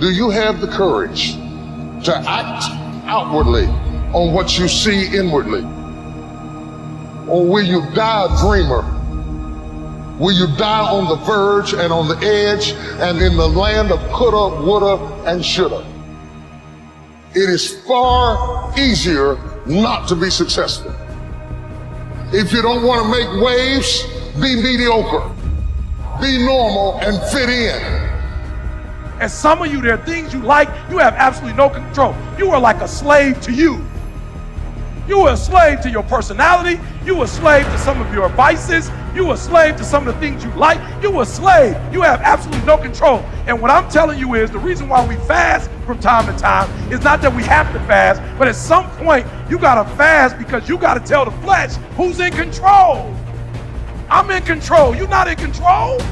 Do you have the courage to act outwardly on what you see inwardly? Or will you die a dreamer? Will you die on the verge and on the edge and in the land of coulda, woulda, and shoulda? It is far easier not to be successful. If you don't want to make waves, be mediocre, be normal, and fit in. And some of you, there are things you like, you have absolutely no control. You are like a slave to you. You are a slave to your personality. You are a slave to some of your vices. You are a slave to some of the things you like. You are a slave. You have absolutely no control. And what I'm telling you is the reason why we fast from time to time is not that we have to fast, but at some point you gotta fast because you gotta tell the flesh who's in control. I'm in control. You're not in control.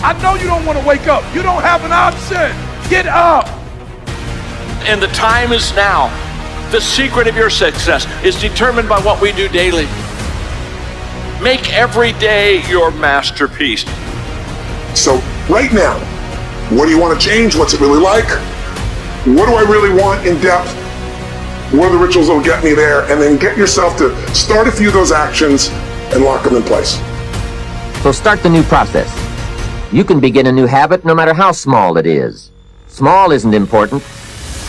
I know you don't want to wake up. You don't have an option. Get up. And the time is now. The secret of your success is determined by what we do daily. Make every day your masterpiece. So right now, what do you want to change? What's it really like? What do I really want in depth? What are the rituals that will get me there? And then get yourself to start a few of those actions and lock them in place. So start the new process. You can begin a new habit no matter how small it is. Small isn't important.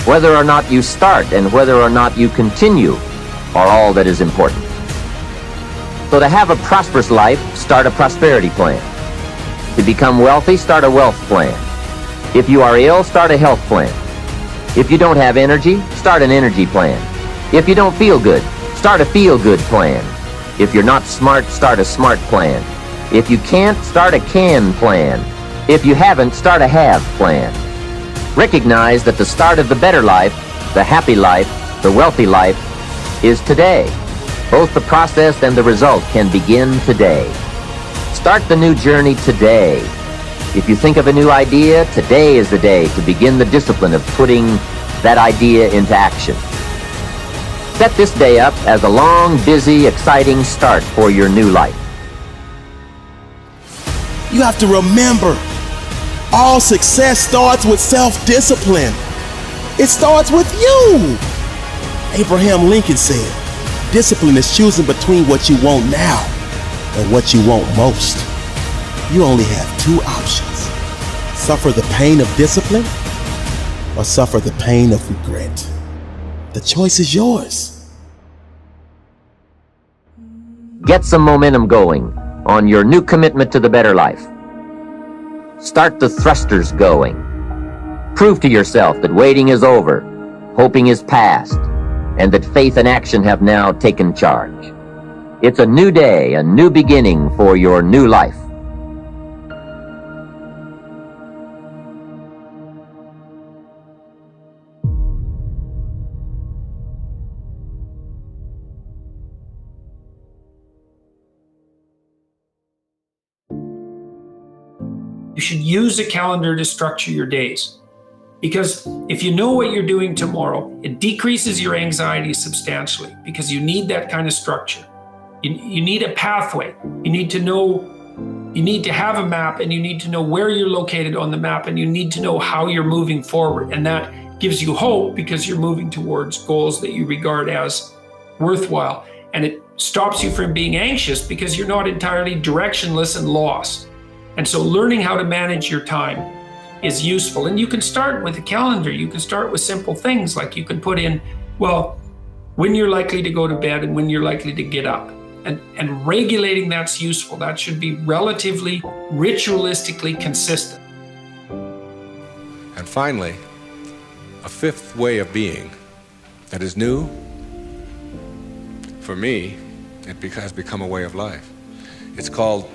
Whether or not you start and whether or not you continue are all that is important. So to have a prosperous life, start a prosperity plan. To become wealthy, start a wealth plan. If you are ill, start a health plan. If you don't have energy, start an energy plan. If you don't feel good, start a feel-good plan. If you're not smart, start a smart plan. If you can't, start a can plan. If you haven't, start a have plan. Recognize that the start of the better life, the happy life, the wealthy life is today. Both the process and the result can begin today. Start the new journey today. If you think of a new idea, today is the day to begin the discipline of putting that idea into action. Set this day up as a long, busy, exciting start for your new life. You have to remember, all success starts with self-discipline. It starts with you. Abraham Lincoln said, discipline is choosing between what you want now and what you want most. You only have two options. Suffer the pain of discipline or suffer the pain of regret. The choice is yours. Get some momentum going on your new commitment to the better life. Start the thrusters going. Prove to yourself that waiting is over, hoping is past, and that faith and action have now taken charge. It's a new day, a new beginning for your new life. You should use a calendar to structure your days. Because if you know what you're doing tomorrow, it decreases your anxiety substantially because you need that kind of structure. You need a pathway. You need to have a map, and you need to know where you're located on the map, and you need to know how you're moving forward. And that gives you hope because you're moving towards goals that you regard as worthwhile. And it stops you from being anxious because you're not entirely directionless and lost. And so learning how to manage your time is useful. And you can start with a calendar. You can start with simple things like you can put in, well, when you're likely to go to bed and when you're likely to get up. And regulating that's useful. That should be relatively ritualistically consistent. And finally, a fifth way of being that is new. For me, it has become a way of life. It's called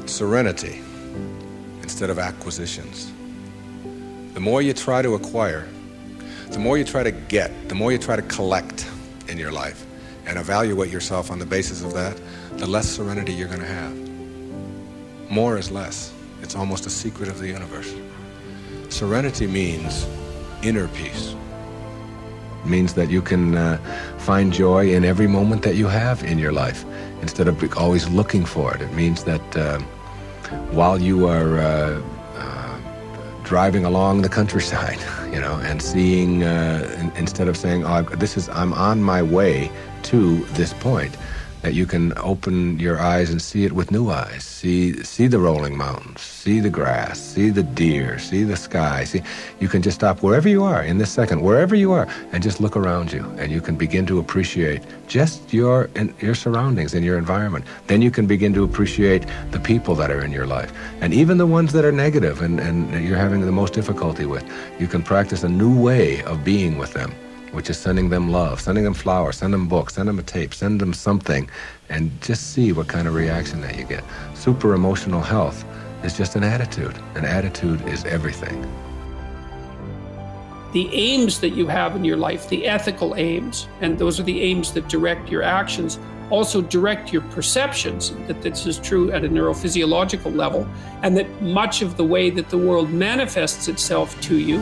serenity instead of acquisitions. The more you try to acquire, the more you try to get, the more you try to collect in your life and evaluate yourself on the basis of that, the less serenity you're going to have. More is less. It's almost a secret of the universe. Serenity means inner peace. It means that you can find joy in every moment that you have in your life instead of always looking for it. It means that while you are driving along the countryside, you know, and seeing, instead of saying, oh, I'm on my way to this point, that you can open your eyes and see it with new eyes. See the rolling mountains, see the grass, see the deer, see the sky. You can just stop wherever you are in this second, wherever you are, and just look around you, and you can begin to appreciate just your surroundings and your environment. Then you can begin to appreciate the people that are in your life, and even the ones that are negative and you're having the most difficulty with. You can practice a new way of being with them, which is sending them love, sending them flowers, send them books, send them a tape, send them something, and just see what kind of reaction that you get. Super emotional health is just an attitude. An attitude is everything. The aims that you have in your life, the ethical aims, and those are the aims that direct your actions, also direct your perceptions, that this is true at a neurophysiological level, and that much of the way that the world manifests itself to you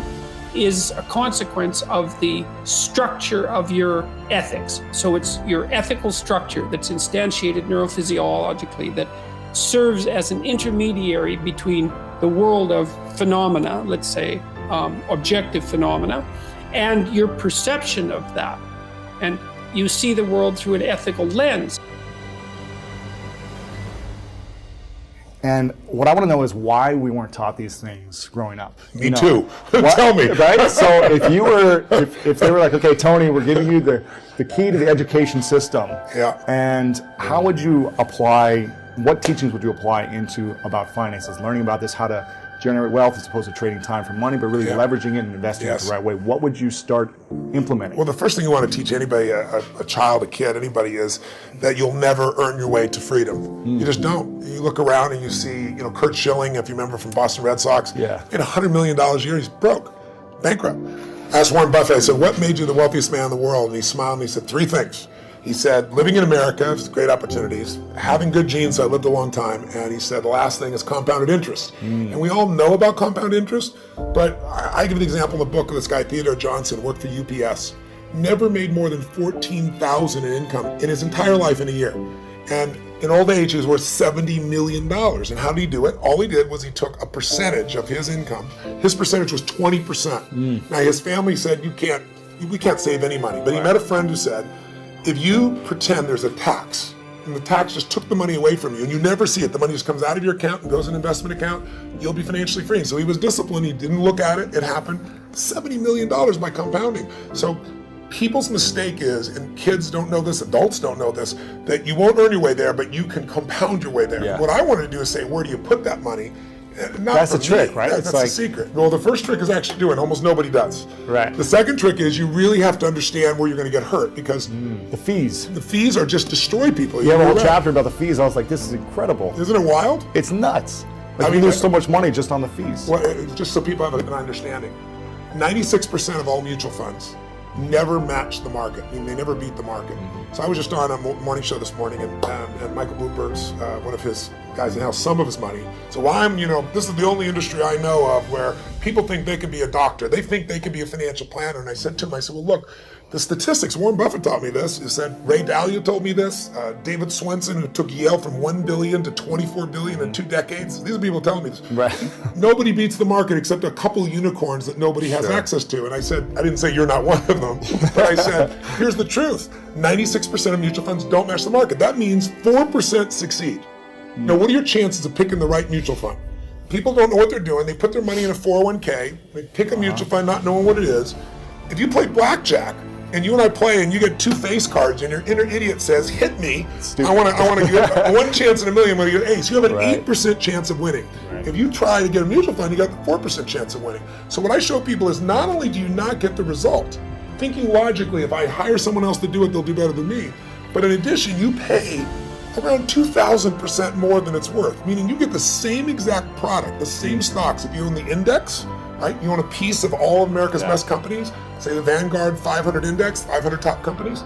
is a consequence of the structure of your ethics. So it's your ethical structure that's instantiated neurophysiologically that serves as an intermediary between the world of phenomena, let's say objective phenomena, and your perception of that. And you see the world through an ethical lens. And what I want to know is why we weren't taught these things growing up. Me too. Tell me. Right? So if they were like, okay, Tony, we're giving you the key to the education system. Yeah. And how would you apply, what teachings would you apply into about finances, learning about this, how to generate wealth as opposed to trading time for money, but really leveraging it and investing it the right way? What would you start implementing? Well, the first thing you want to teach anybody, a child, a kid, anybody, is that you'll never earn your way to freedom. You just don't. You look around and you see, Curt Schilling, if you remember from Boston Red Sox, made $100 million a year. He's broke, bankrupt. I asked Warren Buffett, I said, what made you the wealthiest man in the world? And he smiled and he said, 3 things. He said, living in America, great opportunities, having good genes, so I lived a long time, and he said the last thing is compounded interest. And we all know about compound interest, but I give the example in the book of this guy, Theodore Johnson, worked for UPS, never made more than $14,000 in income in his entire life in a year. And in old age, he was worth $70 million. And how did he do it? All he did was he took a percentage of his income. His percentage was 20%. Now his family said, we can't save any money. But he met a friend who said, if you pretend there's a tax, and the tax just took the money away from you, and you never see it, the money just comes out of your account and goes in an investment account, you'll be financially free. So he was disciplined, he didn't look at it, it happened. $70 million by compounding. So people's mistake is, and kids don't know this, adults don't know this, that you won't earn your way there, but you can compound your way there. What I want to do is say, where do you put that money? That's the trick, right? That's the secret. Well, the first trick is actually doing. Almost nobody does. Right. The second trick is you really have to understand where you're going to get hurt, because the fees. The fees are just destroy people. You have a whole chapter about the fees. I was like, this is incredible. Isn't it wild? It's nuts. Like, we lose so much money just on the fees. Well, just so people have an understanding, 96% of all mutual funds never match the market. I mean, they never beat the market. So I was just on a morning show this morning, and Michael Bloomberg's, one of his guys in house, some of his money. So I'm, this is the only industry I know of where people think they can be a doctor. They think they can be a financial planner. And I said to him, well, look, the statistics, Warren Buffett taught me this. He said, Ray Dalio told me this. David Swenson, who took Yale from $1 billion to $24 billion in 2 decades. These are people telling me this. Right. Nobody beats the market except a couple unicorns that nobody has access to. And I said, I didn't say you're not one of them, but I said, here's the truth. 96% of mutual funds don't match the market. That means 4% succeed. Now, what are your chances of picking the right mutual fund? People don't know what they're doing. They put their money in a 401k. They pick a mutual fund not knowing what it is. If you play blackjack, and you and I play, and you get 2 face cards, and your inner idiot says, "Hit me! I want to get 1 chance in a million. I'm going to get ace." You have an 8% chance of winning. Right. If you try to get a mutual fund, you got the 4% chance of winning. So what I show people is not only do you not get the result, thinking logically, if I hire someone else to do it, they'll do better than me. But in addition, you pay around 2,000% more than it's worth. Meaning you get the same exact product, the same stocks. If you own the index, right? You own a piece of all of America's best companies, say the Vanguard 500 index, 500 top companies,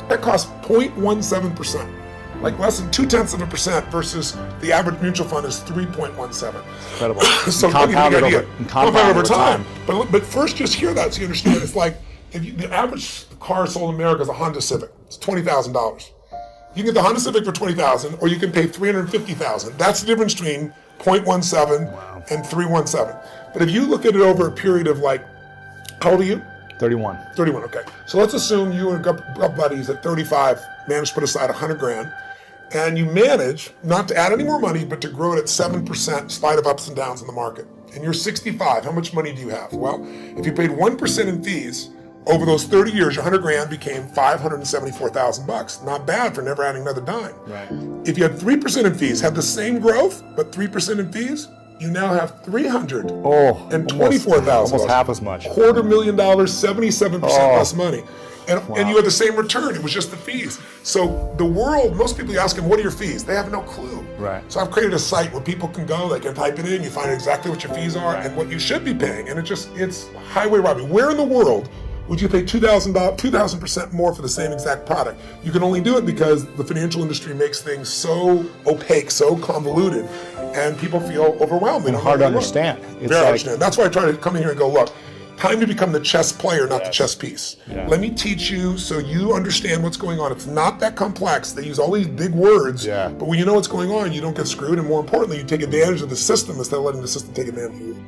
that costs 0.17%, like less than 0.2% versus the average mutual fund is 3.17. Incredible. So compounded over time. But first, just hear that so you understand. It's like the average car sold in America is a Honda Civic. It's $20,000. You can get the Honda Civic for $20,000, or you can pay $350,000. That's the difference between 0.17, and 317. But if you look at it over a period of like, how old are you? 31. 31, okay. So let's assume you and a couple buddies at 35 managed to put aside 100 grand, and you manage not to add any more money, but to grow it at 7% in spite of ups and downs in the market. And you're 65, how much money do you have? Well, if you paid 1% in fees, over those 30 years, your 100 grand became $574,000. Not bad for never adding another dime. Right. If you had 3% in fees, had the same growth, but 3% in fees, you now have $324,000. Almost half as much. $250,000, 77% less money. And you had the same return. It was just the fees. So the world, most people ask them, what are your fees? They have no clue. Right. So I've created a site where people can go, they can type it in, you find exactly what your fees are and what you should be paying. And it's highway robbery. Where in the world would you pay $2,000% more for the same exact product? You can only do it because the financial industry makes things so opaque, so convoluted, and people feel overwhelmed. They And don't hard know to where to look. understand. It's Very like- understand. That's why I try to come in here and go, look, time to become the chess player, not the chess piece. Yeah. Let me teach you so you understand what's going on. It's not that complex. They use all these big words, but when you know what's going on, you don't get screwed, and more importantly, you take advantage of the system instead of letting the system take advantage of you.